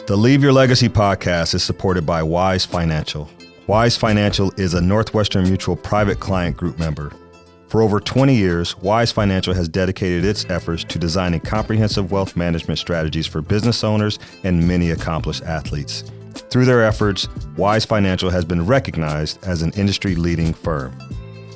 The Leave Your Legacy podcast is supported by Wise Financial. Wise Financial is a Northwestern Mutual private client group member. For over 20 years, Wise Financial has dedicated its efforts to designing comprehensive wealth management strategies for business owners and many accomplished athletes. Through their efforts, Wise Financial has been recognized as an industry-leading firm.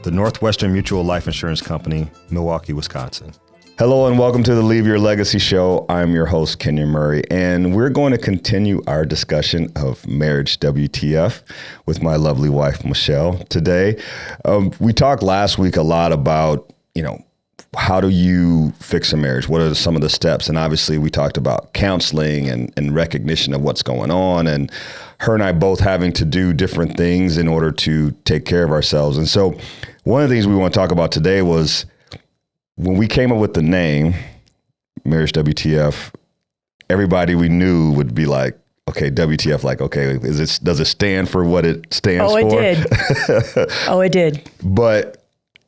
The Northwestern Mutual Life Insurance Company, Milwaukee, Wisconsin. Hello and welcome to the Leave Your Legacy show. I'm your host, Kenyon Murray, and we're going to continue our discussion of marriage WTF with my lovely wife, Michelle, today. We talked last week a lot about, how do you fix a marriage? What are some of the steps? And obviously we talked about counseling and recognition of what's going on, and her and I both having to do different things in order to take care of ourselves. And so one of the things we want to talk about today was when we came up with the name, Marriage WTF, everybody we knew would be like, okay, WTF, like, okay, does it stand for what it stands for? Oh, it did. Oh, it did. But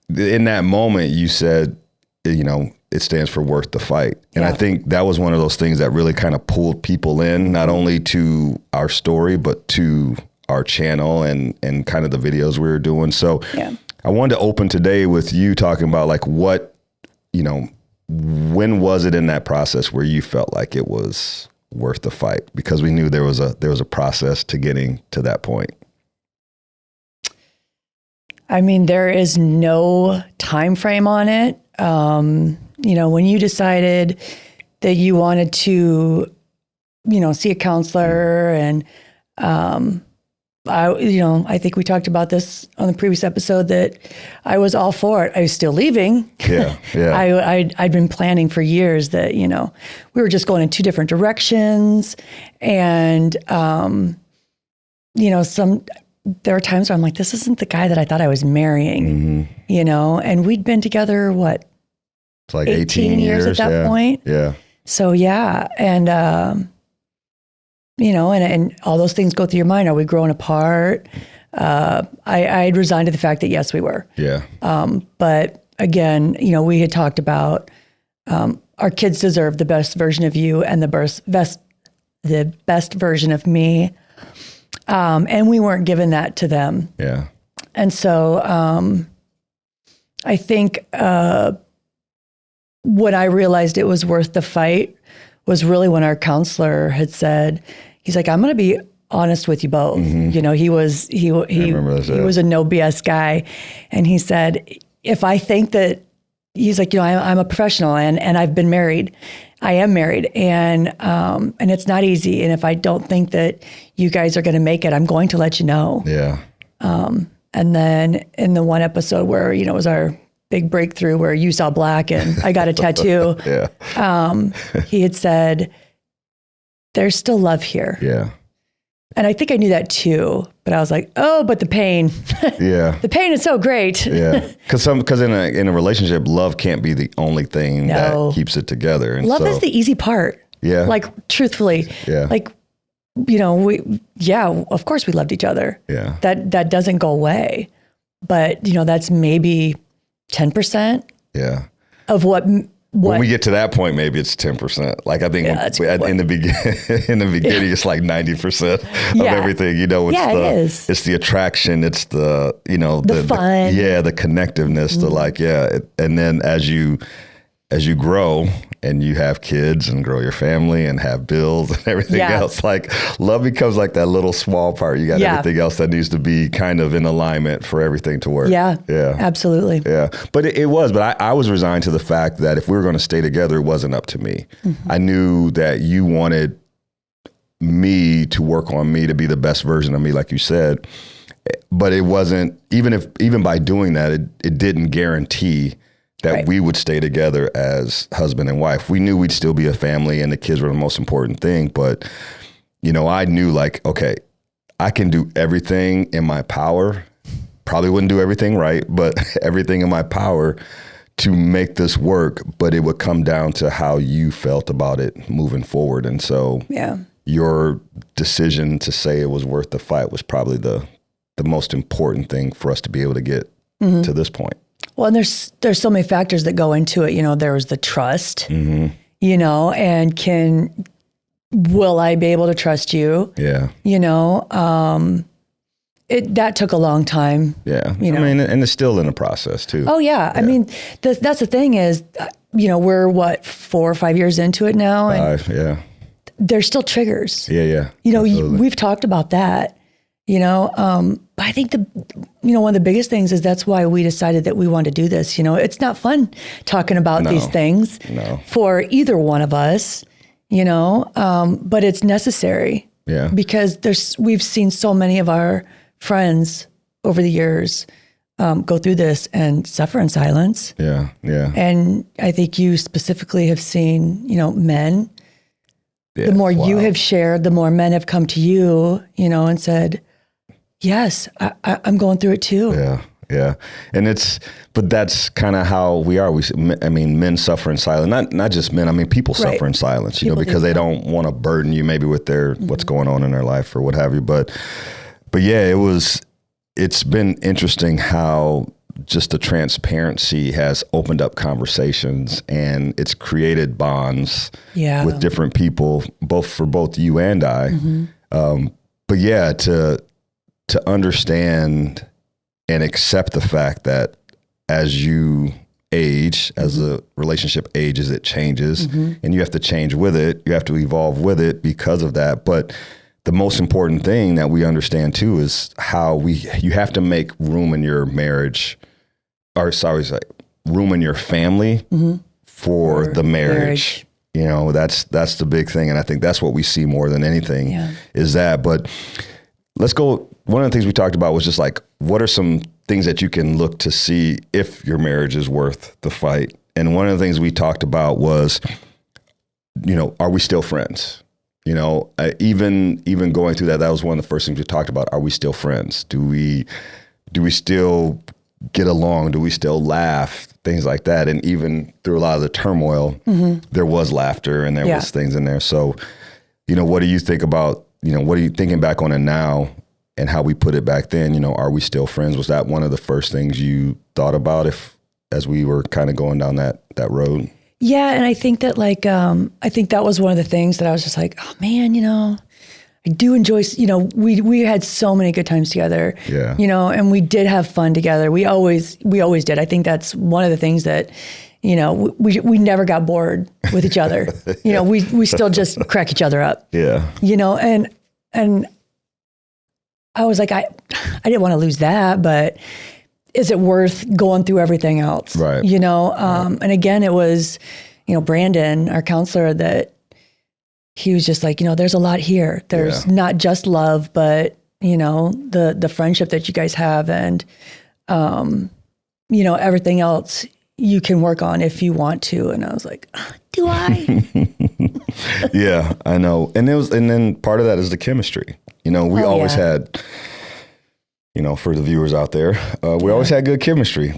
in that moment, you said, it stands for worth the fight. And I think that was one of those things that really kind of pulled people in, not only to our story, but to our channel and kind of the videos we were doing. So I wanted to open today with you talking about like when was it in that process where you felt like it was worth the fight? Because we knew there was a process to getting to that point. I mean, there is no time frame on it. When you decided that you wanted to, see a counselor, and I think we talked about this on the previous episode that I was all for it. I was still leaving. Yeah. I'd been planning for years that, we were just going in two different directions. And, there were times where I'm like, this isn't the guy that I thought I was marrying, and we'd been together, what? It's like 18 years at that point. Yeah. So, and, and all those things go through your mind. Are we growing apart? I had resigned to the fact that yes, we were. Yeah. But again, we had talked about our kids deserve the best version of you and the best version of me. And we weren't given that to them. Yeah. And so I think when I realized it was worth the fight was really when our counselor had said, he's like, I'm going to be honest with you both. Mm-hmm. He was a no BS guy. And he said, if I think that, he's like, I'm a professional and I've been married. I am married and it's not easy. And if I don't think that you guys are going to make it, I'm going to let you know. Yeah. And then in the one episode where, it was our big breakthrough where you saw black and I got a tattoo. He had said, there's still love here. Yeah. And I think I knew that too, but I was like, oh, but the pain. Yeah. The pain is so great. Yeah. Because in a relationship, love can't be the only thing that keeps it together. And love is the easy part. Yeah. Like truthfully. Yeah. Like, of course we loved each other. Yeah. That doesn't go away. But, that's maybe 10%. Yeah. Of what when we get to that point, maybe it's 10%. Like I think in the beginning, it's like 90% of everything. It's the attraction, it's the the fun, the connectiveness, and then as you grow and you have kids and grow your family and have bills and everything else, like love becomes like that little small part. You got everything else that needs to be kind of in alignment for everything to work. Yeah. Absolutely. Yeah. But I was resigned to the fact that if we were going to stay together, it wasn't up to me. Mm-hmm. I knew that you wanted me to work on me to be the best version of me, like you said. But it wasn't, even by doing that, it didn't guarantee that we would stay together as husband and wife. We knew we'd still be a family and the kids were the most important thing. But, I knew like, okay, I can do everything in my power. Probably wouldn't do everything right, but everything in my power to make this work. But it would come down to how you felt about it moving forward. And so your decision to say it was worth the fight was probably the most important thing for us to be able to get to this point. Well, and there's so many factors that go into it. There was the trust, and will I be able to trust you? Yeah. You know, that took a long time. Yeah. You know? I mean, and it's still in the process too. Oh yeah. I mean, that's the thing is, you know, we're 4 or 5 years into it now. And 5, yeah. There's still triggers. Yeah. You know, we've talked about that, you know, but I think one of the biggest things is that's why we decided that we want to do this. You know, it's not fun talking about these things for either one of us, you know, but it's necessary. Yeah. Because we've seen so many of our friends over the years go through this and suffer in silence. Yeah. And I think you specifically have seen, you know, men. Yeah, the more you have shared, the more men have come to you, you know, and said, yes, I'm going through it too. Yeah. And but that's kind of how we are. Men suffer in silence, not just men. I mean, people suffer in silence, you know, because they don't want to burden you maybe with what's going on in their life or what have you. But yeah, it's been interesting how just the transparency has opened up conversations and it's created bonds with different people, for both you and I. Mm-hmm. But yeah, to understand and accept the fact that as you age, as the relationship ages, it changes, and you have to change with it. You have to evolve with it because of that. But the most important thing that we understand too is how you have to make room in your marriage, room in your family for the marriage. You know, that's the big thing. And I think that's what we see more than anything is that. But let's go. One of the things we talked about was just like, what are some things that you can look to see if your marriage is worth the fight? And one of the things we talked about was, you know, are we still friends? You know, even going through that was one of the first things we talked about. Are we still friends? Do we still get along? Do we still laugh? Things like that. And even through a lot of the turmoil, there was laughter and there was things in there. So, you know, what do you think about, you know, what are you thinking back on it now and how we put it back then? You know, are we still friends? Was that one of the first things you thought about as we were kind of going down that road? Yeah. And I think that I think that was one of the things that I was just like, oh man, you know, I do enjoy, you know, we had so many good times together, you know, and we did have fun together. We always did. I think that's one of the things that, you know, we never got bored with each other. You know, we still just crack each other up. Yeah. You know, and I was like, I didn't want to lose that, but is it worth going through everything else? Right. You know, and again, it was, you know, Brandon, our counselor, that he was just like, you know, there's a lot here. There's not just love, but, you know, the friendship that you guys have and, you know, everything else you can work on if you want to. And I was like, do I? Yeah, I know. And then part of that is the chemistry. You know, we always had, you know, for the viewers out there, we always had good chemistry.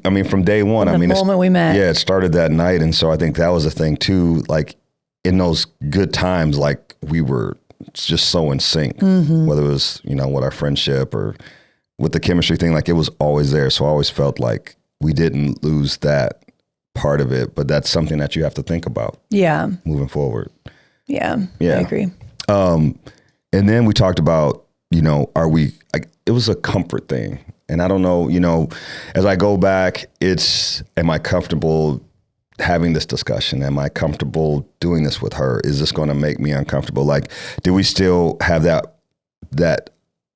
I mean, from day one, the moment we met. Yeah, it started that night. And so I think that was the thing too, like in those good times, like we were just so in sync, whether it was, you know, with our friendship or with the chemistry thing, like it was always there. So I always felt like we didn't lose that part of it, but that's something that you have to think about. Yeah. Moving forward. Yeah. I agree. And then we talked about, you know, it was a comfort thing. And I don't know, you know, as I go back, am I comfortable having this discussion? Am I comfortable doing this with her? Is this going to make me uncomfortable? Like, do we still have that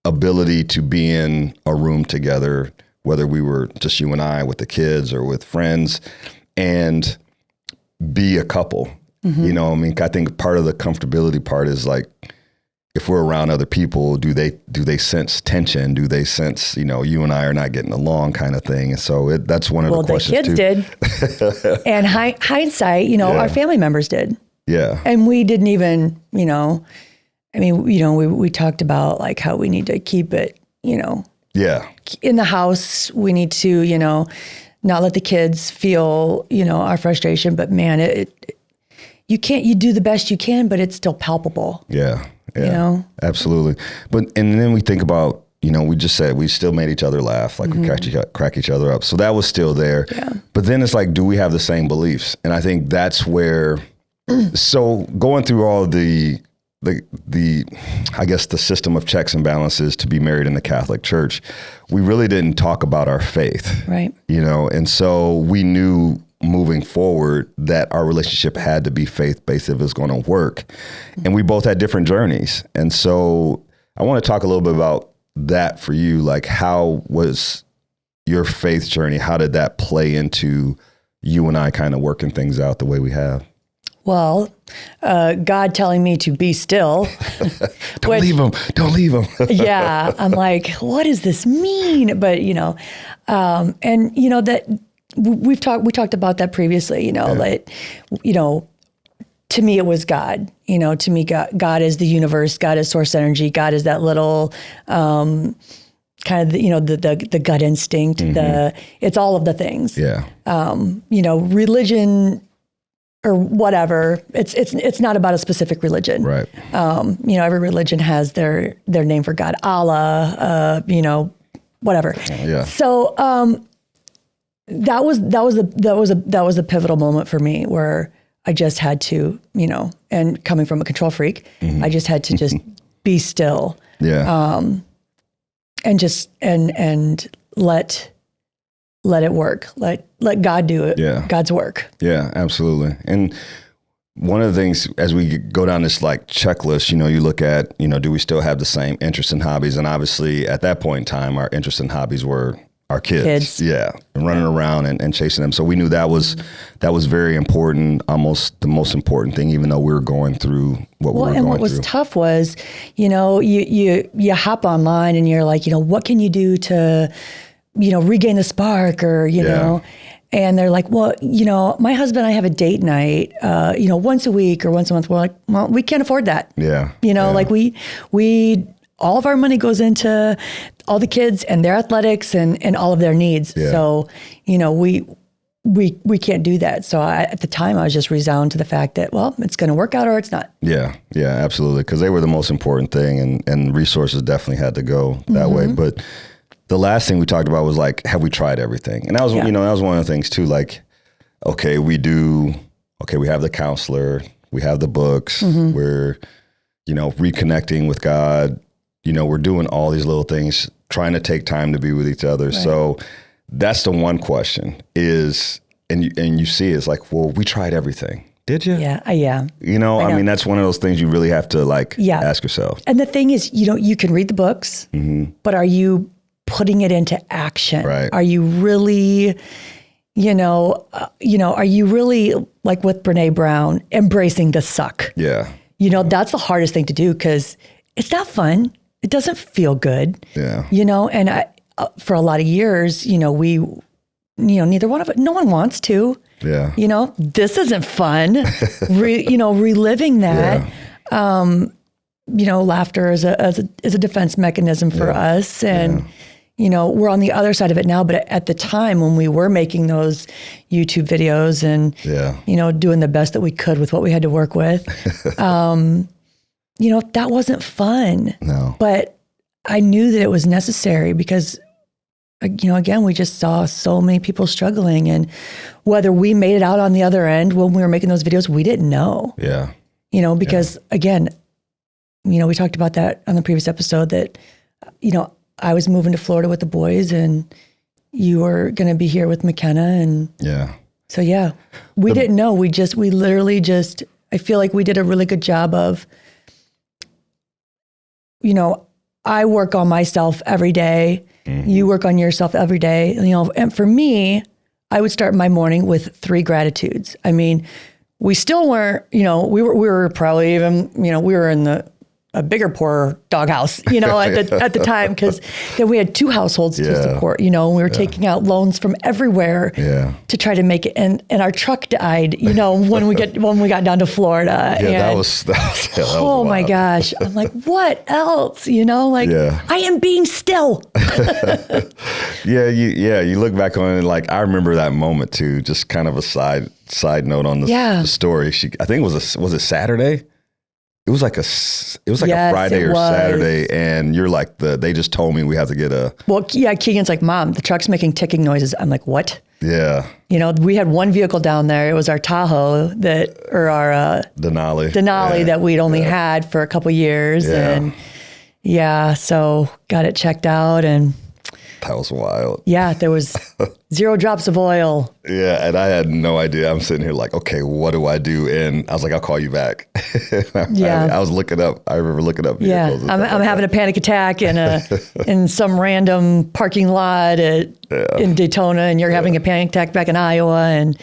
ability to be in a room together, whether we were just you and I with the kids or with friends, and be a couple? You know, I mean, I think part of the comfortability part is like, if we're around other people, do they sense tension? Do they sense, you know, you and I are not getting along kind of thing? And so that's one of the questions too. Well, the kids did. And hindsight, you know, our family members did. Yeah. And we didn't even, you know, I mean, you know, we talked about like how we need to keep it, you know. Yeah. In the house, we need to, you know, not let the kids feel, you know, our frustration. But man, you do the best you can, but it's still palpable. Yeah. Yeah, you know? Absolutely. And then we think about, you know, we just said we still made each other laugh, like we crack each other up. So that was still there. Yeah. But then it's like, do we have the same beliefs? And I think that's where So going through all the I guess the system of checks and balances to be married in the Catholic Church, we really didn't talk about our faith. Right. And so we knew moving forward that our relationship had to be faith-based if it was going to work. And we both had different journeys. And so I want to talk a little bit about that for you. Like, how was your faith journey? How did that play into you and I kind of working things out the way we have? Well, God telling me to be still. Don't leave him. Yeah. I'm like, what does this mean? But, that we talked about that previously, like, to me, it was God. To me, God is the universe. God is source energy. God is that little kind of the gut instinct. It's all of the things. Yeah. Religion or whatever. It's not about a specific religion. Right. Every religion has their name for God. Allah. Whatever. Yeah. So that was a pivotal moment for me where I just had to, and coming from a control freak, I just had to just be still. Yeah. And just, and let it work. Let God do it. Yeah. God's work. Yeah, absolutely. And one of the things as we go down this like checklist, you look at, do we still have the same interests and hobbies? And obviously at that point in time, our interests and hobbies were our kids. Yeah. And running around and chasing them. So we knew that was very important, almost the most important thing, even though we were going through what we were going through. And what was tough was, you hop online and you're like, what can you do to, regain the spark or, know, and they're like, well, my husband and I have a date night, once a week or once a month. We're like, well, we can't afford that. Yeah. Like we all of our money goes into all the kids and their athletics and all of their needs. Yeah. So, we can't do that. So at the time I was just resound to the fact that, well, it's going to work out or it's not. Yeah. Yeah, absolutely. Cause they were the most important thing and resources definitely had to go that way. But the last thing we talked about was like, have we tried everything? And that was, that was one of the things too, like, okay, we have the counselor, we have the books, we're, reconnecting with God, we're doing all these little things, trying to take time to be with each other. Right. So that's the one question is, and you see it's like, well, we tried everything. Did you? Yeah. Yeah. I mean, that's one of those things you really have to ask yourself. And the thing is, you can read the books, but are you putting it into action? Right. Are you really, are you really like with Brene Brown, embracing the suck? Yeah. That's the hardest thing to do because it's not fun. It doesn't feel good. Yeah. And for a lot of years, we, neither one of it, no one wants to. Yeah. This isn't fun. Reliving that. Yeah. Laughter is a defense mechanism for us. And, we're on the other side of it now. But at the time when we were making those YouTube videos and, doing the best that we could with what we had to work with, that wasn't fun. No. But I knew that it was necessary because, again, we just saw so many people struggling. And whether we made it out on the other end when we were making those videos, we didn't know. Yeah. Because again, we talked about that on the previous episode that, I was moving to Florida with the boys and you were going to be here with McKenna. And so, we didn't know. We literally just, I feel like we did a really good job of, I work on myself every day. You work on yourself every day. And for me, I would start my morning with 3 gratitudes. I mean, we still weren't, we were probably even, we were in a bigger, poorer doghouse, at the time, because then we had 2 households to support, and we were taking out loans from everywhere to try to make it. And our truck died, when we got down to Florida. Yeah, and that was oh my gosh. I'm like, what else? I am being still. You look back on it, like, I remember that moment too, just kind of a side note on the story. I think was it Saturday? it was like a Friday or Saturday, and you're like they just told me we have to get a. Well, yeah, Keegan's like, Mom, the truck's making ticking noises. I'm like, what? Yeah. We had one vehicle down there. It was our Tahoe our Denali that we'd only had for a couple years, and so got it checked out and. That was wild. Yeah, there was 0 drops of oil. Yeah, and I had no idea. I'm sitting here like, okay, what do I do? And I was like, I'll call you back. I was looking up. I remember looking up vehicles. Yeah, I'm having a panic attack in some random parking lot in Daytona, and you're having a panic attack back in Iowa. And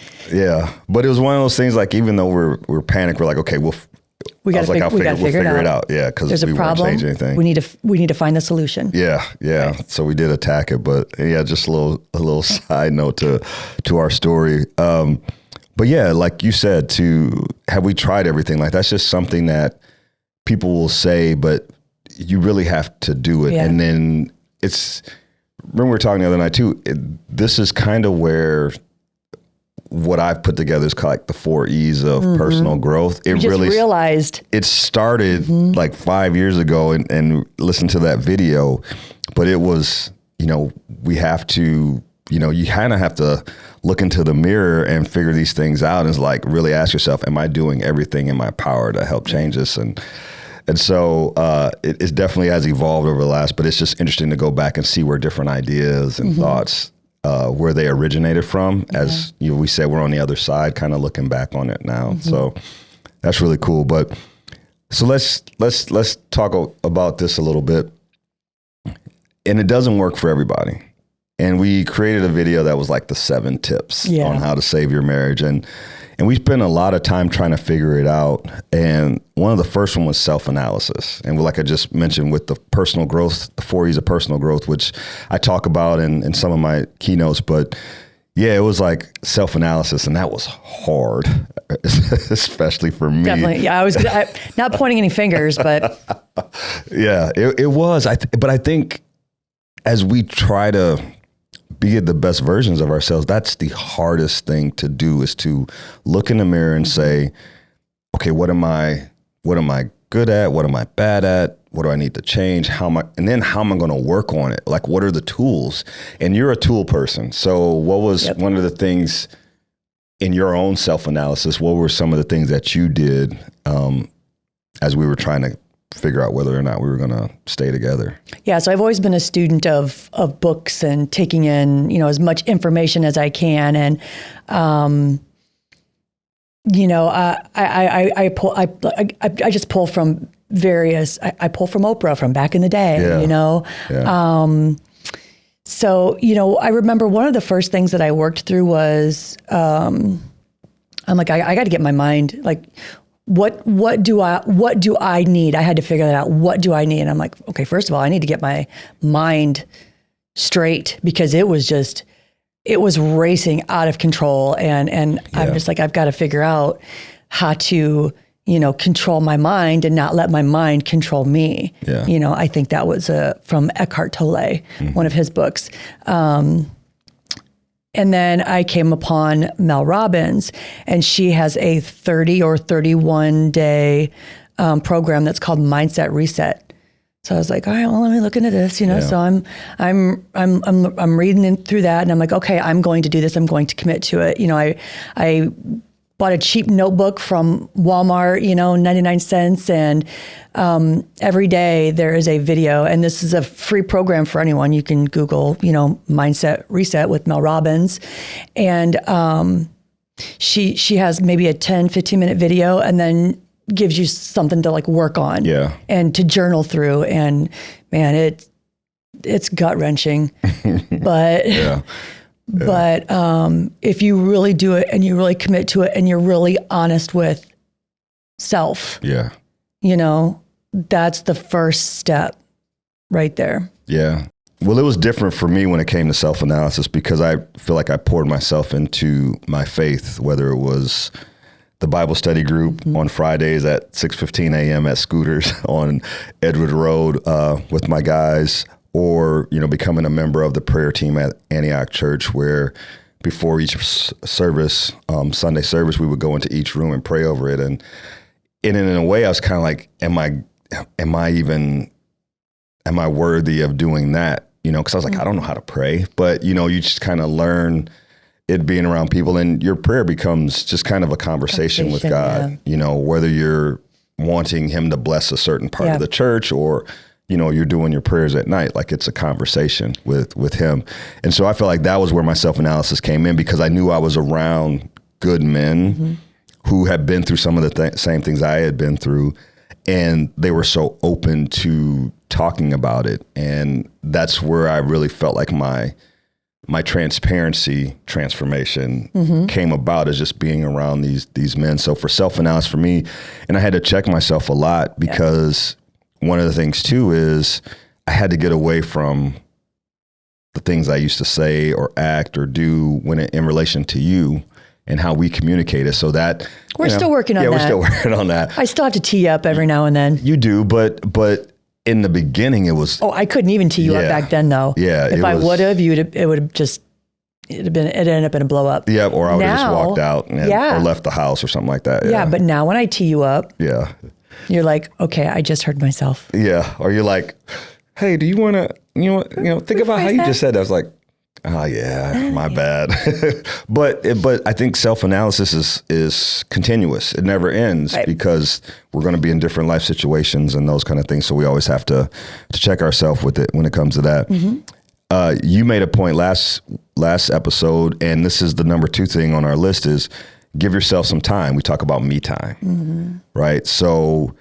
but it was one of those things. Like even though we're panicked, we're like, okay, we got to figure it out. Yeah, because we won't change anything. We need to find the solution. Yeah. Right. So we did attack it, but just a little side note to our story. But yeah, like you said, have we tried everything? Like that's just something that people will say, but you really have to do it. Yeah. And then remember we were talking the other night too. This is kind of where. What I've put together is like the 4 E's of personal growth. It really realized it started like 5 years ago and listen to that video, but it was, we have to, you kind of have to look into the mirror and figure these things out and like really ask yourself, am I doing everything in my power to help change this? And so it definitely has evolved over the last, but it's just interesting to go back and see where different ideas and thoughts where they originated from. As we said, we're on the other side, kind of looking back on it now. So that's really cool. But so let's talk about this a little bit. And it doesn't work for everybody. And we created a video that was like the 7 tips on how to save your marriage. And we spent a lot of time trying to figure it out. And one of the first one was self-analysis. And like I just mentioned with the personal growth, the 4 E's of personal growth, which I talk about in some of my keynotes. But yeah, it was like self-analysis, and that was hard, especially for me. Definitely. Yeah, I was not pointing any fingers, but. Yeah, it was. But I think as we try to be the best versions of ourselves, that's the hardest thing to do, is to look in the mirror and say, okay, what am I good at? What am I bad at? What do I need to change? How am I going to work on it? Like, what are the tools? And you're a tool person. So what was one of the things in your own self-analysis? What were some of the things that you did as we were trying to figure out whether or not we were going to stay together? Yeah, so I've always been a student of books and taking in, as much information as I can. And, I just pull from various, I pull from Oprah from back in the day, So, I remember one of the first things that I worked through was, I'm like, I got to get my mind, like, what do I need? I had to figure that out. What do I need? And I'm like, okay, first of all, I need to get my mind straight, because it was racing out of control. And I'm just like, I've got to figure out how to, control my mind and not let my mind control me. Yeah. I think that was from Eckhart Tolle, one of his books. And then I came upon Mel Robbins, and she has a 30 or 31 day program that's called Mindset Reset. So I was like, all right, well, let me look into this, So I'm reading through that, and I'm like, okay, I'm going to do this. I'm going to commit to it. I bought a cheap notebook from Walmart, 99 cents. And every day there is a video, and this is a free program for anyone. You can Google, Mindset Reset with Mel Robbins. And she has maybe a 10, 15-minute video, and then gives you something to like work on and to journal through. And man, it's gut-wrenching, but But if you really do it and you really commit to it and you're really honest with self, that's the first step right there. Yeah. Well, it was different for me when it came to self-analysis, because I feel like I poured myself into my faith, whether it was the Bible study group on Fridays at 6:15 a.m. at Scooters on Edward Road with my guys, or, becoming a member of the prayer team at Antioch Church, where before each service, Sunday service, we would go into each room and pray over it. And and in a way I was kind of like, am I worthy of doing that? You know, because I was like, I don't know how to pray, but you know, you just kind of learn it being around people, and your prayer becomes just kind of a conversation with God, you know, whether you're wanting him to bless a certain part of the church, or, you know, you're doing your prayers at night, like it's a conversation with him. And so I feel like that was where my self-analysis came in, because I knew I was around good men who had been through some of the same things I had been through, and they were so open to talking about it. And that's where I really felt like my transformation came about, as just being around these men. So for self-analysis for me, and I had to check myself a lot, because one of the things too is I had to get away from the things I used to say or act or do when in relation to you and how we communicated. So that we're still working on that. Yeah, we're still working on that. I still have to tee up every now and then. You do, but in the beginning it was. Oh, I couldn't even tee you up back then though. Yeah. If I would have, it ended up in a blow up. Yeah. Or I would have just walked out or left the house or something like that. Yeah. But now when I tee you up, you're like, okay, I just heard myself. Yeah. Or you're like, hey, do you want to, think about how you just said that. I was like, oh yeah, my bad. But I think self-analysis is continuous. It never ends, because we're going to be in different life situations and those kind of things. So we always have to check ourselves with it when it comes to that. You made a point last episode, and this is the number 2 thing on our list, is give yourself some time. We talk about me time, right? So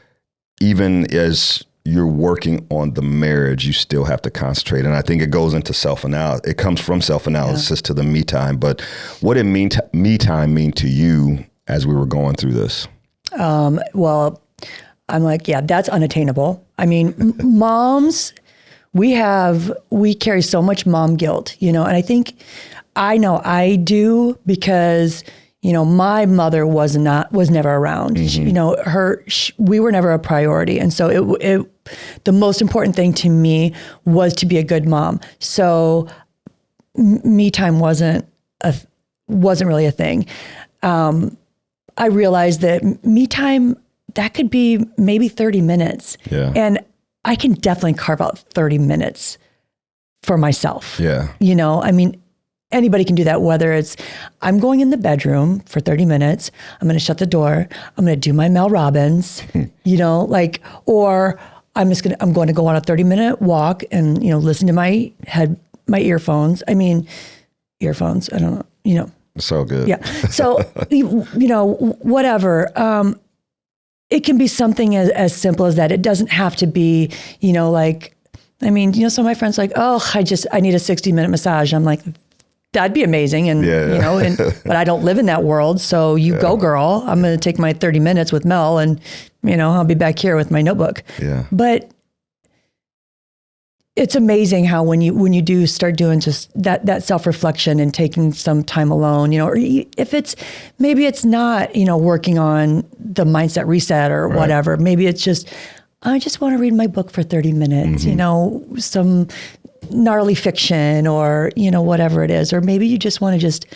even as you're working on the marriage, you still have to concentrate. And I think it goes into self-analysis. It comes from self-analysis to the me time. But what did me time mean to you as we were going through this? Well, I'm like, that's unattainable. I mean, moms, we carry so much mom guilt, and I think I know I do, because my mother was never around. We were never a priority. And so the most important thing to me was to be a good mom. So me time wasn't really a thing. I realized that me time, that could be maybe 30 minutes. Yeah. And I can definitely carve out 30 minutes for myself. Yeah. I mean, anybody can do that, whether it's I'm going in the bedroom for 30 minutes, I'm going to shut the door, I'm going to do my Mel Robbins, or I'm going to go on a 30-minute walk and, listen to my earphones. I mean, earphones, I don't know, So good. Yeah. So, whatever. It can be something as simple as that. It doesn't have to be, some of my friends are like, oh, I need a 60-minute massage. I'm like, that'd be amazing. And, but I don't live in that world. So you go, girl. I'm going to take my 30 minutes with Mel, and, I'll be back here with my notebook. Yeah. But it's amazing how when you do start doing just that self-reflection and taking some time alone, or if maybe it's not, working on the mindset reset or whatever, maybe it's just, I just want to read my book for 30 minutes, some gnarly fiction or, whatever it is. Or maybe you just want to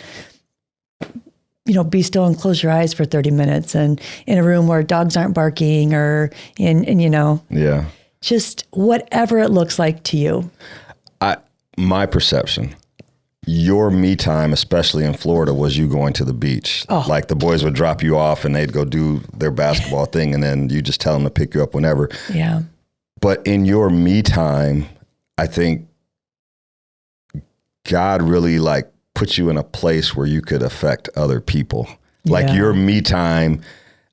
be still and close your eyes for 30 minutes and in a room where dogs aren't barking or Yeah. Just whatever it looks like to you. My perception, your me time, especially in Florida, was you going to the beach. Oh. Like the boys would drop you off and they'd go do their basketball thing, and then you just tell them to pick you up whenever. Yeah. But in your me time, I think God really put you in a place where you could affect other people. Like your me time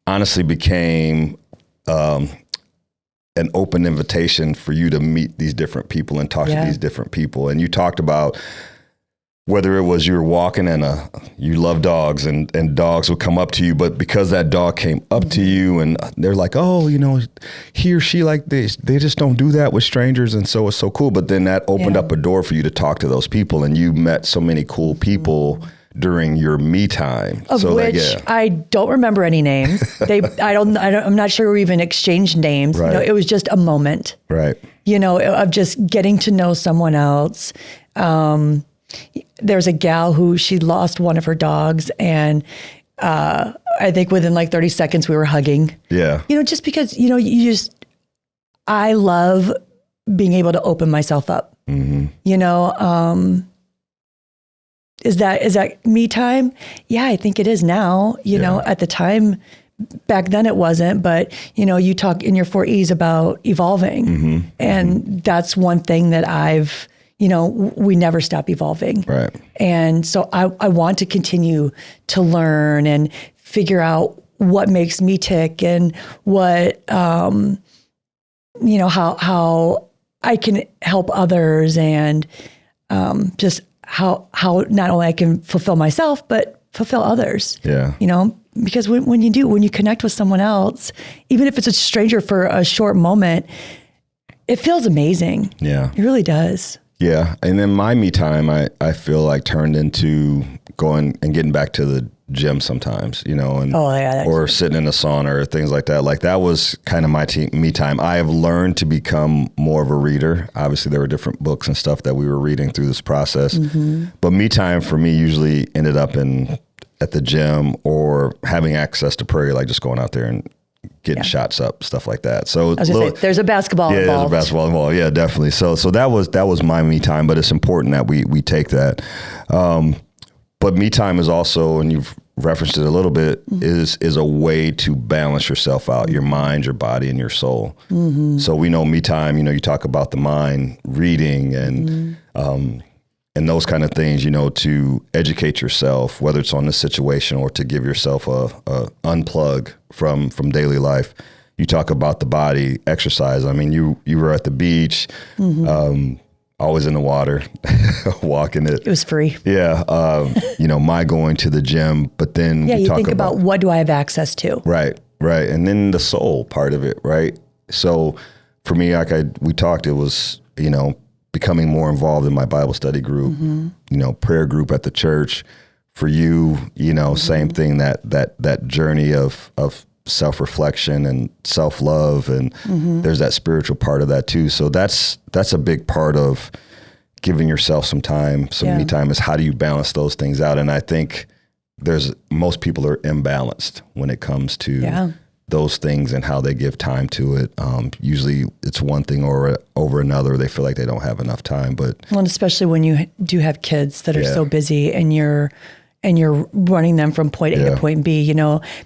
honestly became an open invitation for you to meet these different people and talk to these different people. And you talked about whether it was you were walking and you love dogs and dogs would come up to you, but because that dog came up to you and they're like, oh, he or she like this, they just don't do that with strangers. And so it's so cool. But then that opened up a door for you to talk to those people, and you met so many cool people during your me time. Of which I don't remember any names. I'm not sure we even exchanged names. Right. It was just a moment. Right. Of just getting to know someone else. There's a gal who she lost one of her dogs, and I think within like 30 seconds we were hugging. Yeah. Just because, I love being able to open myself up. Mm-hmm. Is that me time? Yeah, I think it is now. At the time, back then it wasn't, but you talk in your 4 E's about evolving. Mm-hmm. And that's one thing that we never stop evolving. Right. And so I want to continue to learn and figure out what makes me tick and what, how I can help others and just how not only I can fulfill myself, but fulfill others. Yeah. Because when you connect with someone else, even if it's a stranger for a short moment, it feels amazing. Yeah. It really does. Yeah. And then my me time, I feel like turned into going and getting back to the gym sometimes, or sitting in a sauna or things like that. Like that was kind of my me time. I have learned to become more of a reader. Obviously there were different books and stuff that we were reading through this process, but me time for me usually ended up at the gym or having access to prayer, like just going out there and getting shots up, stuff like that. So I was gonna say, there's a basketball involved. Yeah, there's a basketball involved. Yeah, definitely. So that was my me time, but it's important that we take that. But me time is also, and you've referenced it a little bit, is a way to balance yourself out, your mind, your body, and your soul. Mm-hmm. So we know me time, you talk about the mind, reading and those kind of things, to educate yourself, whether it's on this situation or to give yourself a unplug from daily life. You talk about the body, exercise. I mean, you were at the beach, always in the water, walking it. It was free. Yeah. My going to the gym, but then you think about what do I have access to? Right. And then the soul part of it. Right. So for me, we talked, it was, becoming more involved in my Bible study group, prayer group at the church. For you, same thing, that journey of self-reflection and self-love, and there's that spiritual part of that too. So that's a big part of giving yourself some time, me time, is how do you balance those things out? And I think most people are imbalanced when it comes to those things and how they give time to it. Usually it's one thing or over another. They feel like they don't have enough time, and especially when you do have kids that are so busy and you're running them from point A to point B,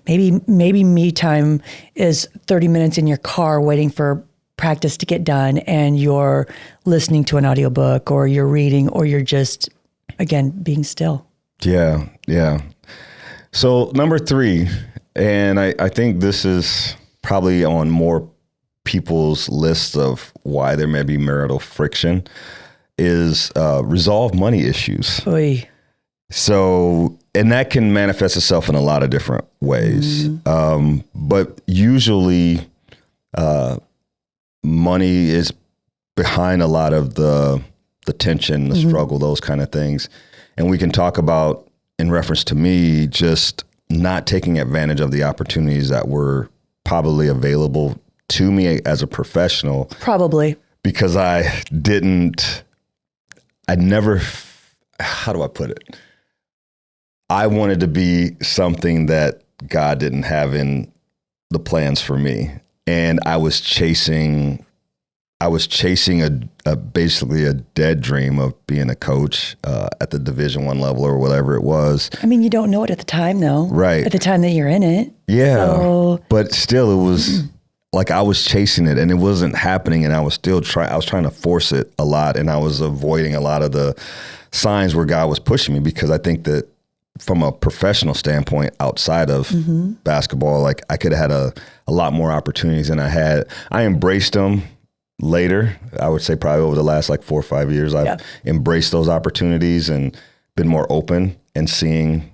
maybe me time is 30 minutes in your car waiting for practice to get done and you're listening to an audiobook or you're reading or you're just, again, being still. Yeah. Yeah. So number 3, and I think this is probably on more people's lists of why there may be marital friction, is resolve money issues. Oy. So, and that can manifest itself in a lot of different ways. But usually money is behind a lot of the tension, the struggle, those kind of things. And we can talk about, in reference to me, just not taking advantage of the opportunities that were probably available to me as a professional. Probably. Because how do I put it? I wanted to be something that God didn't have in the plans for me. And I was chasing basically a dead dream of being a coach at the Division I level or whatever it was. I mean, you don't know it at the time though. Right. At the time that you're in it. Yeah. So. But still it was like I was chasing it and it wasn't happening, and I was still trying to force it a lot, and I was avoiding a lot of the signs where God was pushing me, because I think that from a professional standpoint outside of basketball, like I could have had a lot more opportunities than I had. I embraced them later. I would say probably over the last 4 or 5 years, I've embraced those opportunities and been more open and seeing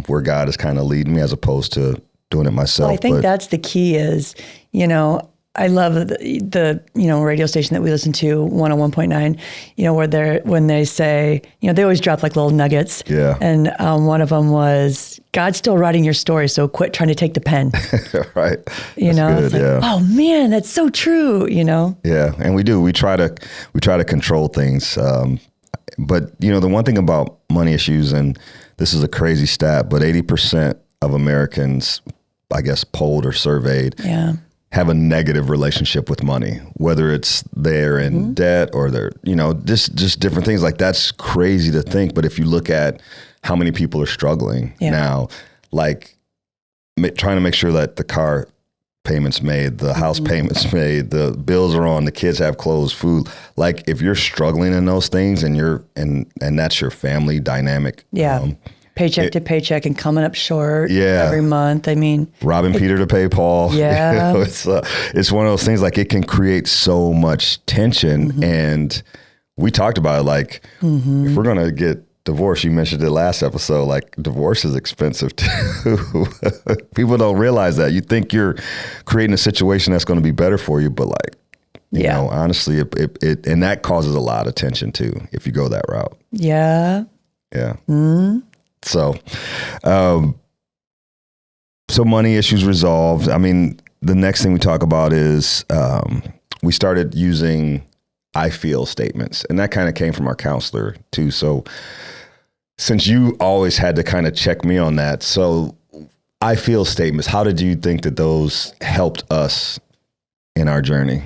where God is kind of leading me as opposed to doing it myself. Well, I think that's the key is, I love the radio station that we listen to, 101.9, when they say, they always drop little nuggets. Yeah. And one of them was, God's still writing your story, so quit trying to take the pen. Right. That's good, oh man, that's so true, Yeah, and we do. We try to control things. But the one thing about money issues, and this is a crazy stat, but 80% of Americans, I guess, polled or surveyed, have a negative relationship with money, whether it's they're in debt or they're, just different things. Like, that's crazy to think. But if you look at how many people are struggling now, like trying to make sure that the car payments made, the house payments made, the bills are on, the kids have clothes, food. Like, if you're struggling in those things and and that's your family dynamic. Paycheck to paycheck and coming up short every month. I mean, robbing Peter to pay Paul. Yeah. It's one of those things, like, it can create so much tension. And we talked about it, like, if we're going to get divorced, you mentioned it last episode, like, divorce is expensive too. People don't realize that. You think you're creating a situation that's going to be better for you, but like, you know, honestly, it and that causes a lot of tension too, if you go that route. Yeah. So, so money issues resolved. I mean, the next thing we talk about is we started using I feel statements, and that kind of came from our counselor too. So since you always had to kind of check me on that, so I feel statements, how did you think that those helped us in our journey?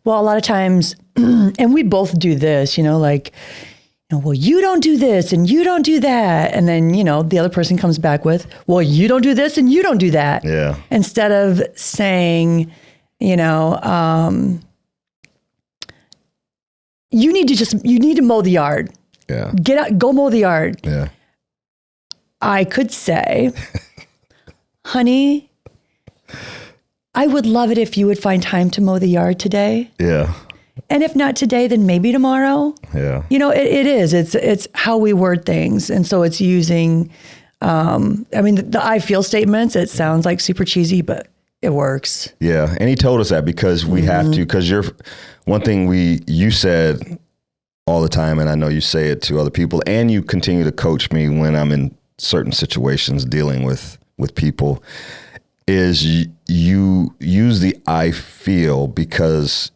Well, a lot of times, and we both do this, like, well, you don't do this and you don't do that. And then, the other person comes back with, well, you don't do this and you don't do that. Yeah. Instead of saying, you need to mow the yard. Yeah. Get out, go mow the yard. Yeah. I could say, honey, I would love it if you would find time to mow the yard today. Yeah. And if not today, then maybe tomorrow. Yeah. It is. It's how we word things. And so it's using, the I feel statements, it sounds like super cheesy, but it works. Yeah. And he told us that because we have to, because one thing you said all the time, and I know you say it to other people, and you continue to coach me when I'm in certain situations dealing with people, is you use the I feel because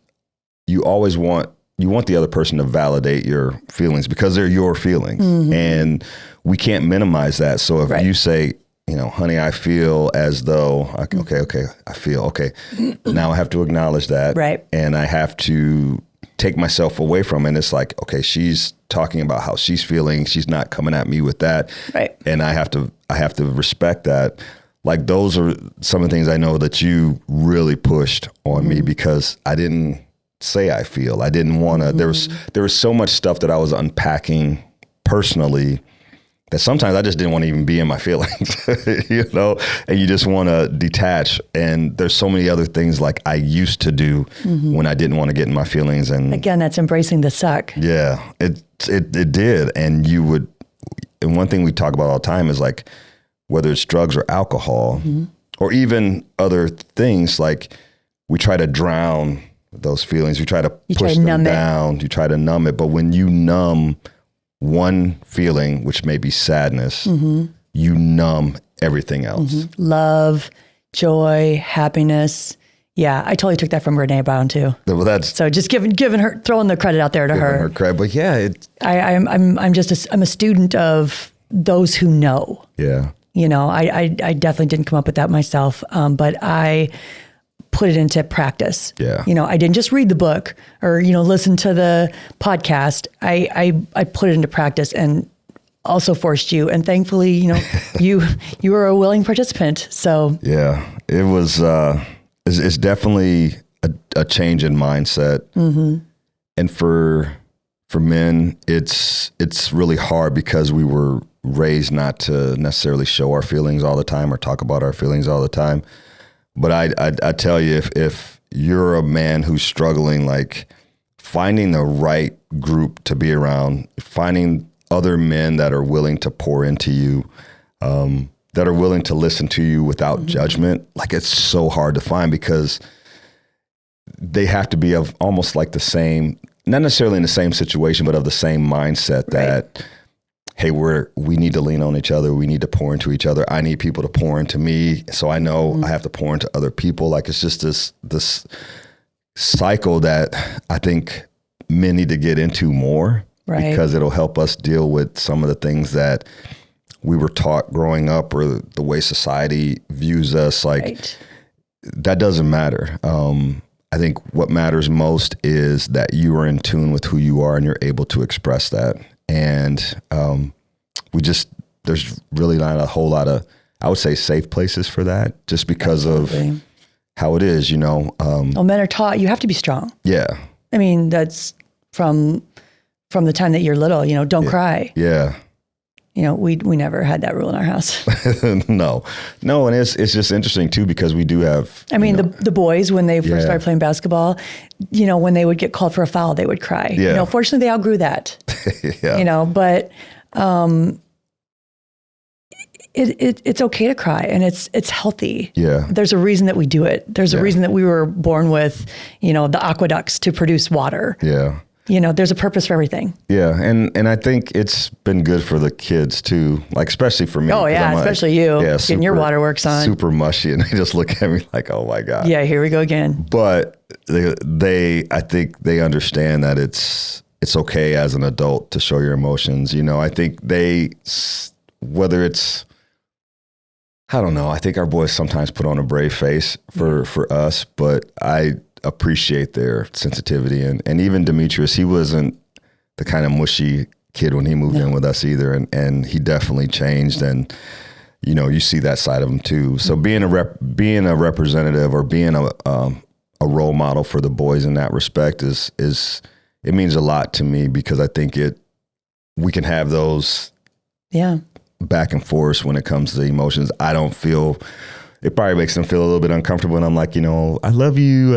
you always want the other person to validate your feelings because they're your feelings. And we can't minimize that. So if you say, honey, I feel as though, okay, I feel, okay. Now I have to acknowledge that. Right. And I have to take myself away from it. And it's like, okay, she's talking about how she's feeling. She's not coming at me with that. Right. And I have to respect that. Like, those are some of the things I know that you really pushed on me because I didn't say I feel. I didn't want to. There was so much stuff that I was unpacking personally that sometimes I just didn't want to even be in my feelings, and you just want to detach. And there's so many other things like I used to do when I didn't want to get in my feelings. And again, that's embracing the suck. Yeah, it did. And and one thing we talk about all the time is like, whether it's drugs or alcohol or even other things, like we try to drown those feelings. We try to push them down. You try to numb it. But when you numb one feeling, which may be sadness, you numb everything else. Love, joy, happiness. Yeah, I totally took that from Brene Brown too. Well, that's so just giving her, throwing the credit out there to her. Credit, but yeah, I'm a student of those who know. Yeah. I definitely didn't come up with that myself, but I put it into practice. Yeah. I didn't just read the book or, listen to the podcast. I put it into practice and also forced you. And thankfully, you were a willing participant. So yeah, it was, it's definitely a change in mindset. And for men, it's really hard because we were raised not to necessarily show our feelings all the time or talk about our feelings all the time. But I tell you, if you're a man who's struggling, like finding the right group to be around, finding other men that are willing to pour into you, that are willing to listen to you without judgment, like it's so hard to find because they have to be of almost like the same, not necessarily in the same situation, but of the same mindset that, hey, we need to lean on each other. We need to pour into each other. I need people to pour into me. So I know I have to pour into other people. Like it's just this cycle that I think men need to get into more because it'll help us deal with some of the things that we were taught growing up or the way society views us, like right. that doesn't matter. I think what matters most is that you are in tune with who you are and you're able to express that. And there's really not a whole lot of, I would say, safe places for that, just because Absolutely. of how it is, you know. Well, men are taught you have to be strong. Yeah. I mean, that's from the time that you're little, you know, don't cry. Yeah. You know, we never had that rule in our house. No, and it's just interesting too, because we do have. I mean, the boys, when they first started playing basketball, you know, when they would get called for a foul, they would cry. Yeah. You know, fortunately, they outgrew that. Yeah. You know, but it's okay to cry, and it's healthy. Yeah. There's a reason that we do it. There's a reason that we were born with, you know, the aqueducts to produce water. Yeah. You know, there's a purpose for everything. Yeah, and I think it's been good for the kids too, like especially for me. Oh yeah, especially you, getting your waterworks on. Super mushy, and they just look at me like, oh my God. Yeah, here we go again. But I think they understand that it's okay as an adult to show your emotions. You know, I think whether it's, I don't know, I think our boys sometimes put on a brave face for us, but I appreciate their sensitivity. And even Demetrius, he wasn't the kind of mushy kid when he moved in with us either. And he definitely changed. And, you know, you see that side of him too. So being a representative or being a role model for the boys in that respect is it means a lot to me, because I think we can have those back and forth when it comes to the emotions. I don't feel, it probably makes them feel a little bit uncomfortable. And I'm like, you know, I love you,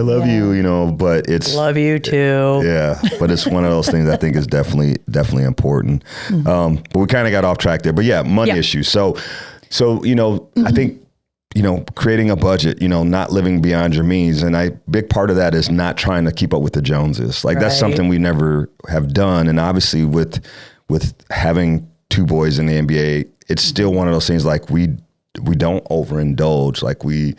you know, but it's. Love you too. Yeah. But it's one of those things I think is definitely important. But we kind of got off track there, but money issues. So, you know, I think, you know, creating a budget, you know, not living beyond your means. And big part of that is not trying to keep up with the Joneses. Like that's something we never have done. And obviously with having two boys in the NBA, it's still one of those things, like we don't overindulge. Like we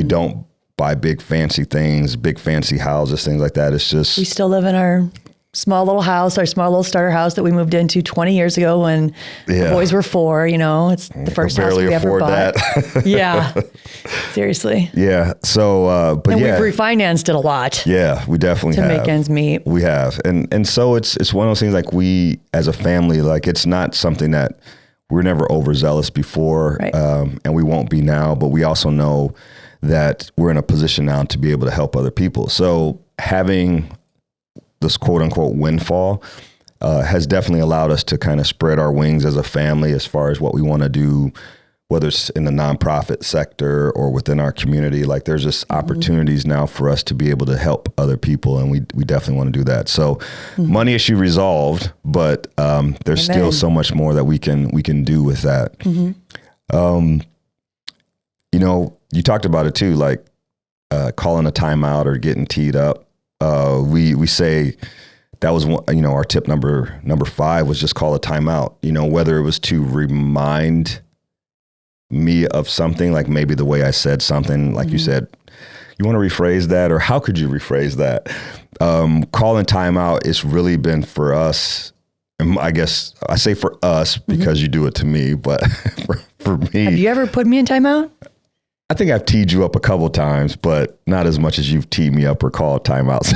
don't buy big fancy things, big fancy houses, things like that. It's just, we still live in our small little house, our small little starter house that we moved into 20 years ago when the boys were 4, you know, it's the first house we ever bought. Yeah. Seriously. Yeah. So, but we've refinanced it a lot. Yeah, we definitely have. To make ends meet. We have. And so it's one of those things, like we, as a family, like it's not something that we're never overzealous before, and we won't be now, but we also know that we're in a position now to be able to help other people. So having this quote unquote windfall has definitely allowed us to kind of spread our wings as a family as far as what we want to do, whether it's in the nonprofit sector or within our community. Like there's just opportunities now for us to be able to help other people, and we definitely want to do that. So money issue resolved, but there's still so much more that we can do with that. You know, you talked about it too, like calling a timeout or getting teed up. We say that was one, you know, our tip number 5 was just call a timeout, you know, whether it was to remind me of something, like maybe the way I said something, like you said, you want to rephrase that, or how could you rephrase that? Calling timeout, it's really been for us. And I guess I say for us because you do it to me, but for me. Have you ever put me in timeout? I think I've teed you up a couple times, but not as much as you've teed me up or called timeouts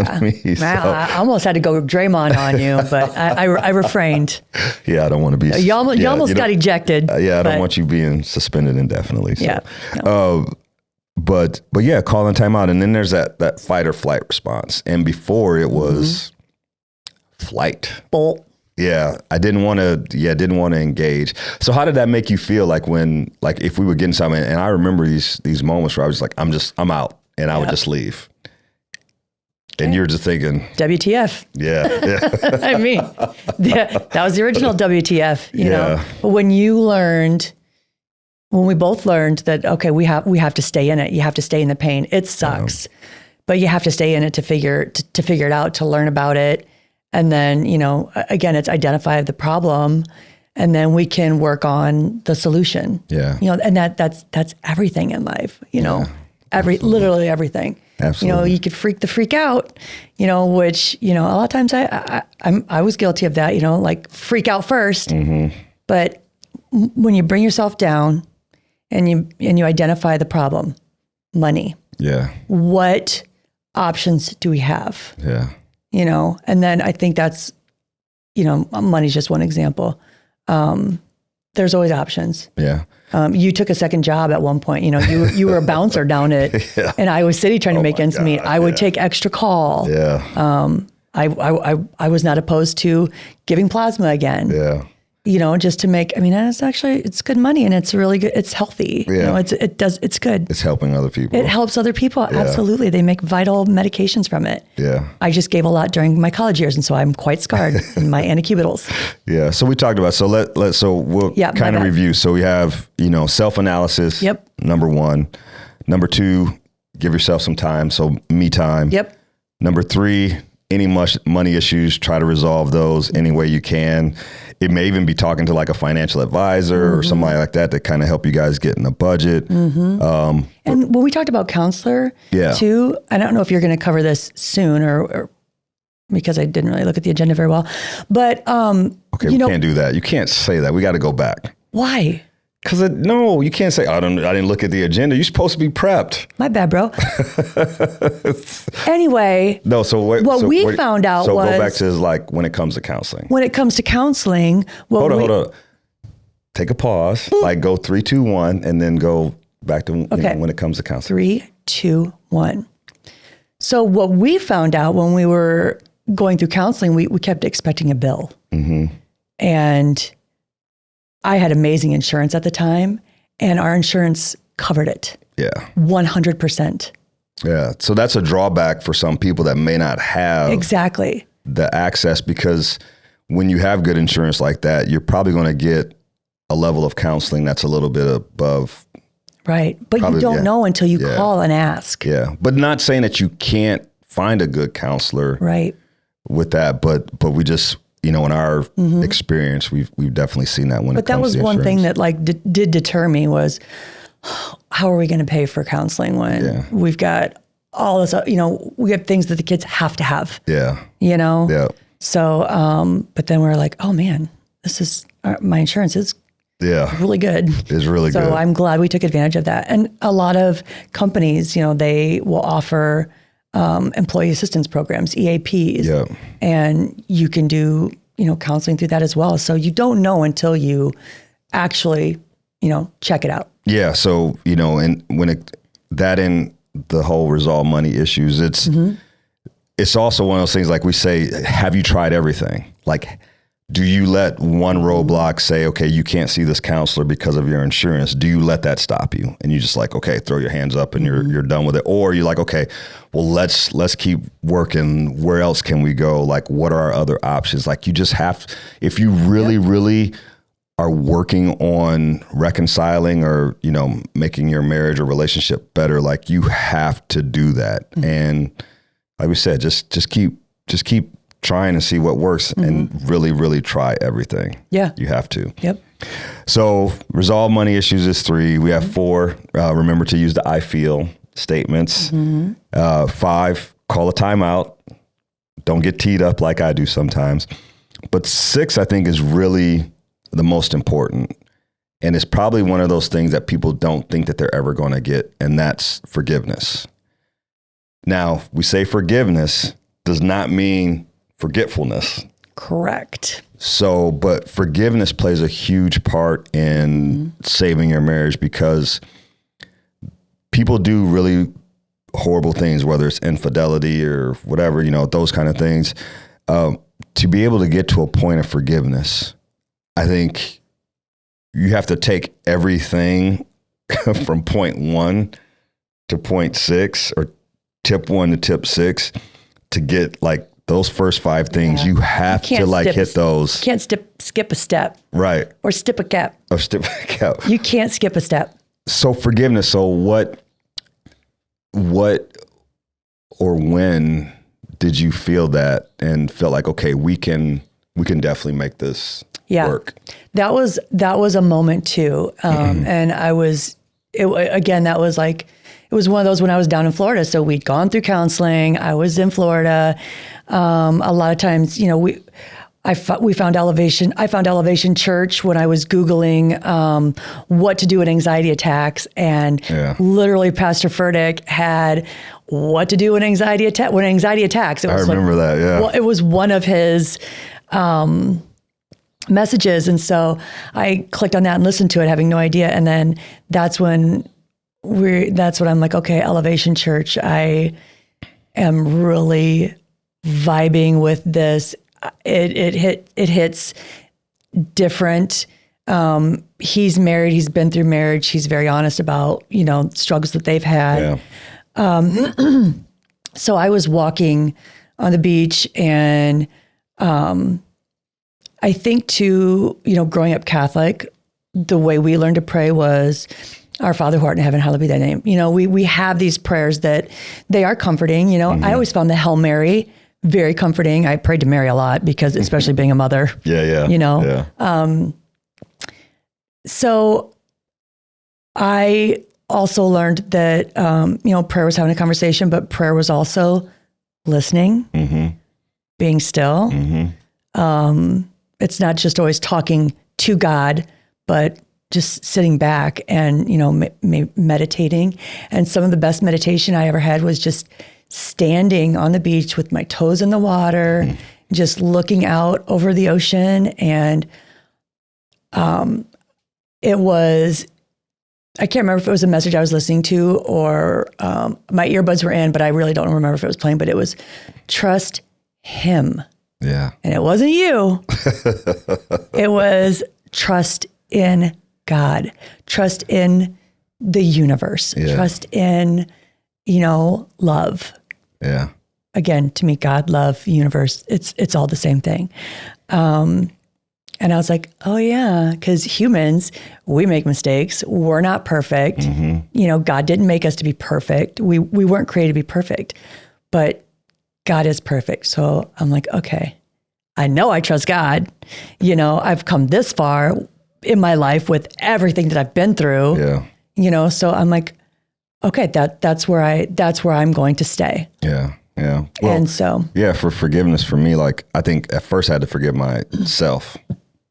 on me. So. I almost had to go Draymond on you, but I refrained. Yeah, I don't want to be. You almost got ejected. Yeah, I don't want you being suspended indefinitely. So. Yeah. No. But yeah, calling timeout, and then there's that fight or flight response, and before it was flight. Bolt. Yeah, I didn't want to engage. So how did that make you feel, like when, like if we were getting something, and I remember these moments where I was like, I'm out, and I would just leave. And you're just thinking, WTF. Yeah. I mean, that was the original WTF, you know. But when we both learned that, okay, we have to stay in it. You have to stay in the pain. It sucks, but you have to stay in it to figure it out, to learn about it. And then, you know, again, it's identify the problem, and then we can work on the solution. Yeah. You know, and that's everything in life, you know, literally everything. Absolutely. You know, you could freak out, you know, which, you know, a lot of times I was guilty of that, you know, like freak out first, but when you bring yourself down and you identify the problem, money. Yeah. What options do we have? Yeah. And then I think that's, money's just one example. There's always options. Yeah. You took a second job at one point. You were a bouncer down at in Iowa City trying to make ends meet. I would take extra call. Yeah. I was not opposed to giving plasma again. Yeah. Just to make, it's good money and it's really good. It's healthy. Yeah. It's good. It's helping other people. It helps other people. Yeah. Absolutely. They make vital medications from it. Yeah. I just gave a lot during my college years. And so I'm quite scarred in my anticubitals. Yeah. So we talked about, so we'll kind of review. So we have, self-analysis. Yep. Number 1. Number 2, give yourself some time. So me time. Yep. Number 3, any money issues, try to resolve those any way you can. It may even be talking to like a financial advisor or somebody like that to kind of help you guys get in a budget. And when we talked about counselor too, I don't know if you're going to cover this soon or because I didn't really look at the agenda very well, but okay, we can't do that. You can't say that. We got to go back. Why? Because you can't say, I didn't look at the agenda. You're supposed to be prepped. My bad, bro. Anyway. No, what we found out was. So go back to like when it comes to counseling. When it comes to counseling. Hold on. Take a pause, like go 3, 2, 1, and then go back to when it comes to counseling. 3, 2, 1. So what we found out when we were going through counseling, we kept expecting a bill. Mm-hmm. And I had amazing insurance at the time, and our insurance covered it. Yeah. 100%. Yeah. So that's a drawback for some people that may not have exactly the access, because when you have good insurance like that, you're probably going to get a level of counseling that's a little bit above. Right. But you don't know until you call and ask. Yeah. But not saying that you can't find a good counselor. Right. With that, but we just, in our experience, we've definitely seen that when it comes to insurance. But that was one thing that did deter me was, how are we going to pay for counseling when we've got all this, we have things that the kids have to have. Yeah. Yeah. So, but then we're like, oh man, my insurance is really good. It's really good. So I'm glad we took advantage of that. And a lot of companies, they will offer employee assistance programs, EAPs, and you can do, counseling through that as well. So you don't know until you actually, check it out. Yeah. So, and when the whole resolve money issues, it's also one of those things, like we say, have you tried everything? Like, do you let one roadblock say, okay, you can't see this counselor because of your insurance? Do you let that stop you? And you just like, okay, throw your hands up and you're done with it. Or you're like, okay, well, let's keep working. Where else can we go? Like, what are our other options? Like, you just have, if you really are working on reconciling or, making your marriage or relationship better, like you have to do that. And like we said, just keep trying to see what works and really, really try everything. Yeah. You have to. Yep. So resolve money issues is 3. We have 4. Remember to use the I feel statements. 5, call a timeout. Don't get teed up like I do sometimes. But 6, I think, is really the most important. And it's probably one of those things that people don't think that they're ever going to get. And that's forgiveness. Now, we say forgiveness does not mean forgetfulness. Correct. So, but forgiveness plays a huge part in saving your marriage, because people do really horrible things, whether it's infidelity or whatever, those kind of things. To be able to get to a point of forgiveness, I think you have to take everything from point 1 to point 6, or tip 1 to tip 6, to get like those first 5 things. You have to hit those. You can't skip a step. Right. Or skip a cap. You can't skip a step. So forgiveness. So what or when did you feel that and felt like, okay, we can definitely make this work? That was a moment too. And that was one of those when I was down in Florida. So we'd gone through counseling. I was in Florida. A lot of times, we found Elevation. I found Elevation Church when I was Googling what to do in anxiety attacks, and literally Pastor Furtick had what to do in anxiety attacks. I remember that. Yeah. Well, it was one of his messages, and so I clicked on that and listened to it, having no idea. And then that's when I'm like, okay, Elevation Church. I am really vibing with this. It hits different. He's married. He's been through marriage. He's very honest about, struggles that they've had. Yeah. So I was walking on the beach, and I think too, growing up Catholic, the way we learned to pray was, Our Father who art in heaven, hallowed be thy name. We have these prayers that they are comforting. I always found the Hail Mary very comforting. I prayed to Mary a lot because, especially being a mother. Yeah. So I also learned that, prayer was having a conversation, but prayer was also listening, being still. It's not just always talking to God, but just sitting back and, meditating. And some of the best meditation I ever had was just standing on the beach with my toes in the water, just looking out over the ocean. And it was, I can't remember if it was a message I was listening to or my earbuds were in, but I really don't remember if it was playing, but it was trust him. Yeah. And it wasn't you. It was trust in God, trust in the universe, trust in, love. Yeah. Again, to me, God, love, universe, it's all the same thing. And I was like, oh yeah, because humans, we make mistakes. We're not perfect. God didn't make us to be perfect. We weren't created to be perfect, but God is perfect. So I'm like, okay, I know I trust God. I've come this far in my life with everything that I've been through. Yeah. So I'm like, okay, that's where I'm going to stay. Yeah. Yeah. Well, and so, for forgiveness for me, I think at first I had to forgive myself,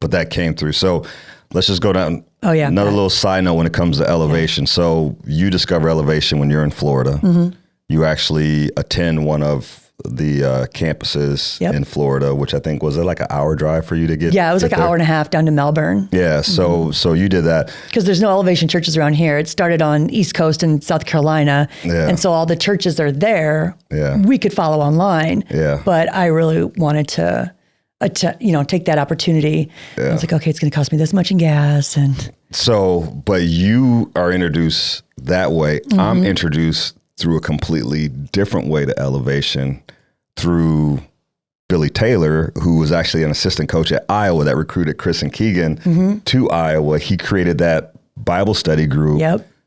but that came through. So let's just go down. Oh yeah. Another little side note when it comes to Elevation. Yeah. So you discover Elevation when you're in Florida. You actually attend one of the campuses in Florida, which I think was it like an hour drive for you to get? Yeah, it was like an hour and a half down to Melbourne. Yeah, so you did that. Because there's no Elevation churches around here. It started on East Coast in South Carolina. Yeah. And so all the churches are there. Yeah. We could follow online. Yeah. But I really wanted to take that opportunity. Yeah. I was like, okay, it's going to cost me this much in gas. And so, but you are introduced that way. I'm introduced through a completely different way to Elevation through Billy Taylor, who was actually an assistant coach at Iowa that recruited Chris and Keegan to Iowa. He created that Bible study group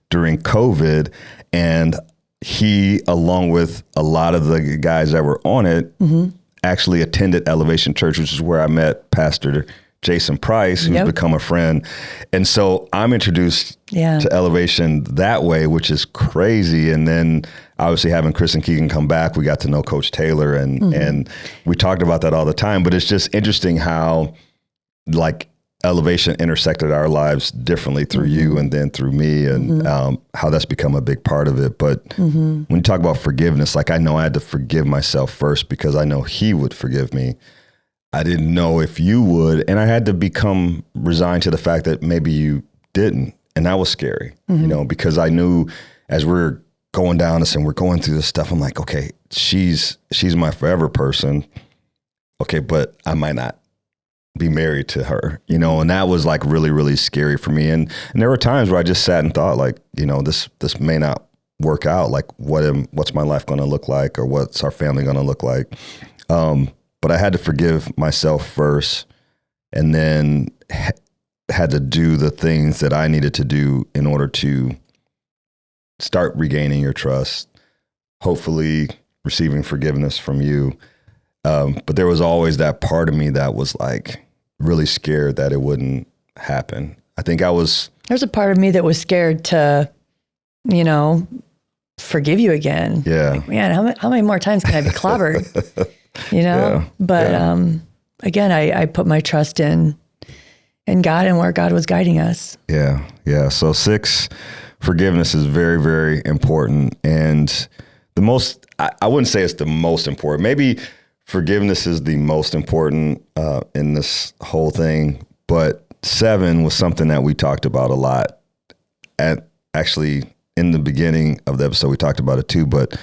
during COVID. And he, along with a lot of the guys that were on it, actually attended Elevation Church, which is where I met Pastor Jason Price, who's become a friend. And so I'm introduced to Elevation that way, which is crazy. And then obviously having Chris and Keegan come back, we got to know Coach Taylor and we talked about that all the time. But it's just interesting how Elevation intersected our lives differently through you and then through me and how that's become a big part of it. But when you talk about forgiveness, I know I had to forgive myself first because I know he would forgive me. I didn't know if you would, and I had to become resigned to the fact that maybe you didn't. And that was scary, because I knew as we're going down this and we're going through this stuff, I'm like, okay, she's my forever person. Okay, but I might not be married to her, and that was really, really scary for me. And there were times where I just sat and thought this may not work out. What's my life going to look like, or what's our family going to look like? But I had to forgive myself first, and then had to do the things that I needed to do in order to start regaining your trust, hopefully receiving forgiveness from you. But there was always that part of me that was really scared that it wouldn't happen. I think there's a part of me that was scared to, forgive you again. Yeah. Man, how many more times can I be clobbered? But again, I put my trust in God and where God was guiding us. Yeah. Yeah. So 6, forgiveness is very, very important. And I wouldn't say it's the most important. Maybe forgiveness is the most important in this whole thing. But 7 was something that we talked about a lot. Actually, in the beginning of the episode, we talked about it too. But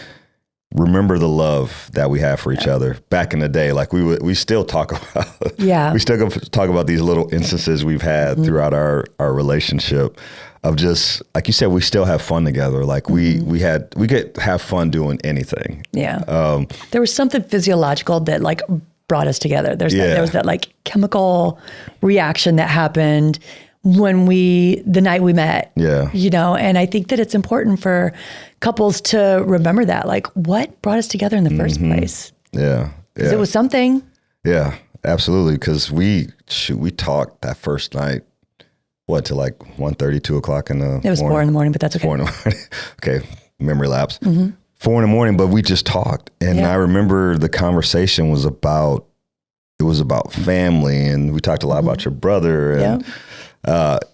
remember the love that we have for each other. Back in the day, like we still talk about. We still talk about these little instances we've had throughout our relationship. Of just, like you said, we still have fun together. Like we could have fun doing anything. Yeah. There was something physiological that like brought us together. There was that like chemical reaction that happened when the night we met. Yeah. You know, and I think that it's important for couples to remember that, like what brought us together in the first place. Yeah. Because it was something. Yeah, absolutely. Because we talked that first night. What, to like 1:30, 2 o'clock in the morning? It was 4 a.m, but that's okay. 4 a.m. Okay, memory lapse. 4 a.m, but we just talked. And I remember the conversation was about family, and we talked a lot about your brother. And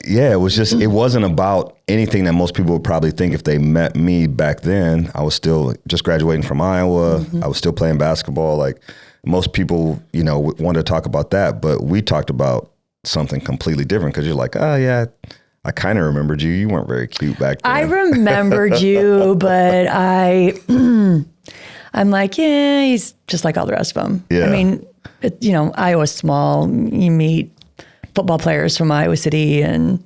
it was just, it wasn't about anything that most people would probably think if they met me back then. I was still just graduating from Iowa. I was still playing basketball. Like most people, you know, wanted to talk about that, but we talked about something completely different because you're like, oh yeah, I kind of remembered you. You weren't very cute back then. I remembered you, but I'm like, yeah, he's just like all the rest of them. Yeah. I mean, Iowa's small. You meet football players from Iowa City, and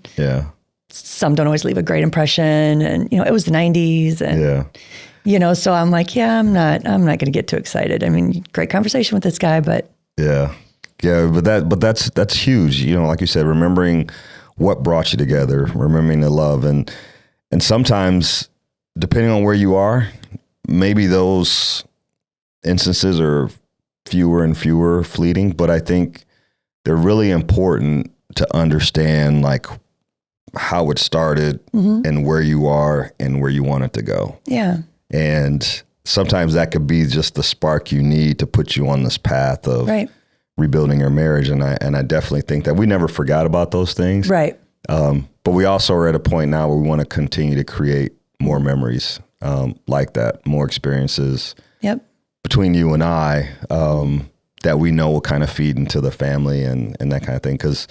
some don't always leave a great impression. And it was the 90s, and so I'm like, yeah, I'm not going to get too excited. I mean, great conversation with this guy, but but that's huge. Like you said, remembering what brought you together, remembering the love, and sometimes depending on where you are, maybe those instances are fewer and fewer, fleeting. But I think they're really important to understand like how it started and where you are and where you want it to go. Yeah. And sometimes that could be just the spark you need to put you on this path of rebuilding your marriage. And I definitely think that we never forgot about those things. Right. But we also are at a point now where we want to continue to create more memories like that, more experiences between you and I that we know will kind of feed into the family and that kind of thing. Because,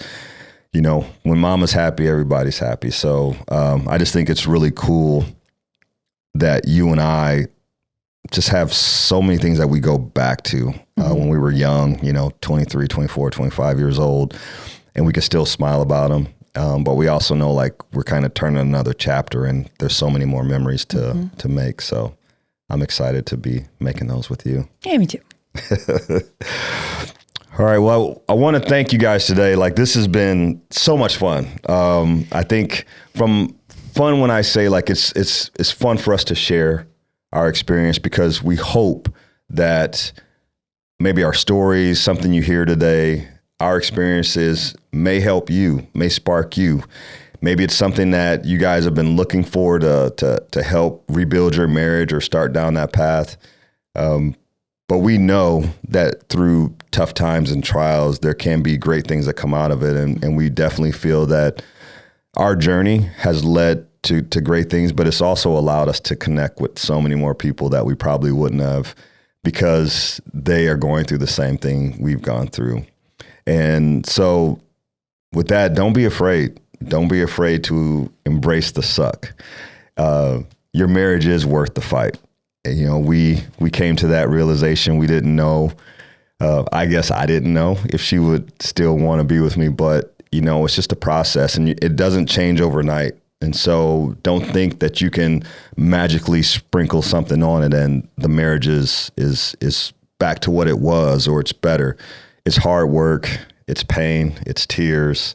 when mama's happy, everybody's happy. So I just think it's really cool that you and I just have so many things that we go back to when we were young, 23, 24, 25 years old, and we can still smile about them. But we also know like we're kind of turning another chapter, and there's so many more memories to make. So I'm excited to be making those with you. Yeah, me too. All right. Well, I want to thank you guys today. Like this has been so much fun. I think from fun, when I say like it's fun for us to share our experience, because we hope that maybe our stories, something you hear today, our experiences may help you, may spark you. Maybe it's something that you guys have been looking for to help rebuild your marriage or start down that path. But we know that through tough times and trials, there can be great things that come out of it. And we definitely feel that our journey has led to great things, but it's also allowed us to connect with so many more people that we probably wouldn't have, because they are going through the same thing we've gone through. And so with that, don't be afraid. Don't be afraid to embrace the suck. Your marriage is worth the fight. And, we came to that realization. We didn't know, I guess I didn't know if she would still want to be with me, but it's just a process, and it doesn't change overnight. And so don't think that you can magically sprinkle something on it and the marriage is back to what it was, or it's better. It's hard work. It's pain. It's tears.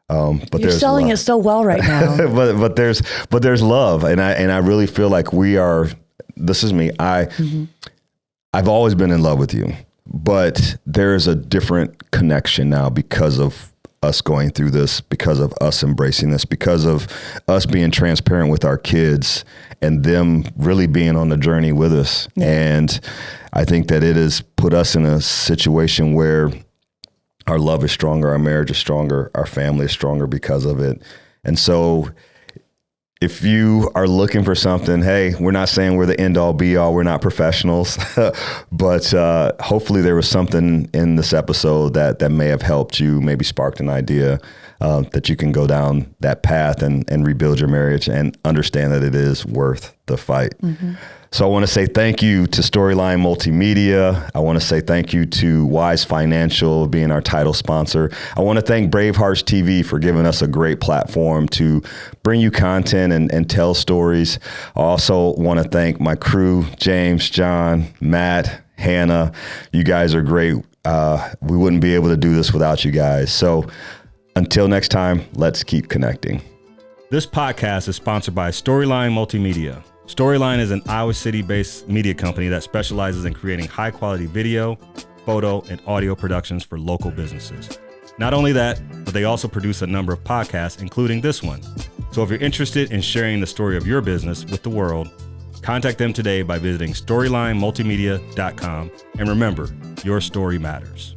But you're selling it so well right now. but there's love, and I really feel like we are. This is me. I've always been in love with you, but there is a different connection now because of us going through this, because of us embracing this, because of us being transparent with our kids and them really being on the journey with us. Yeah. And I think that it has put us in a situation where our love is stronger, our marriage is stronger, our family is stronger because of it. And so if you are looking for something, hey, we're not saying we're the end all be all. We're not professionals, but hopefully there was something in this episode that may have helped you, maybe sparked an idea that you can go down that path and rebuild your marriage and understand that it is worth the fight. Mm-hmm. So I want to say thank you to Storyline Multimedia. I want to say thank you to Wise Financial being our title sponsor. I want to thank Bravehearts TV for giving us a great platform to bring you content and tell stories. I also want to thank my crew, James, John, Matt, Hannah. You guys are great. We wouldn't be able to do this without you guys. So until next time, let's keep connecting. This podcast is sponsored by Storyline Multimedia. Storyline is an Iowa City-based media company that specializes in creating high-quality video, photo, and audio productions for local businesses. Not only that, but they also produce a number of podcasts, including this one. So if you're interested in sharing the story of your business with the world, contact them today by visiting StorylineMultimedia.com. And remember, your story matters.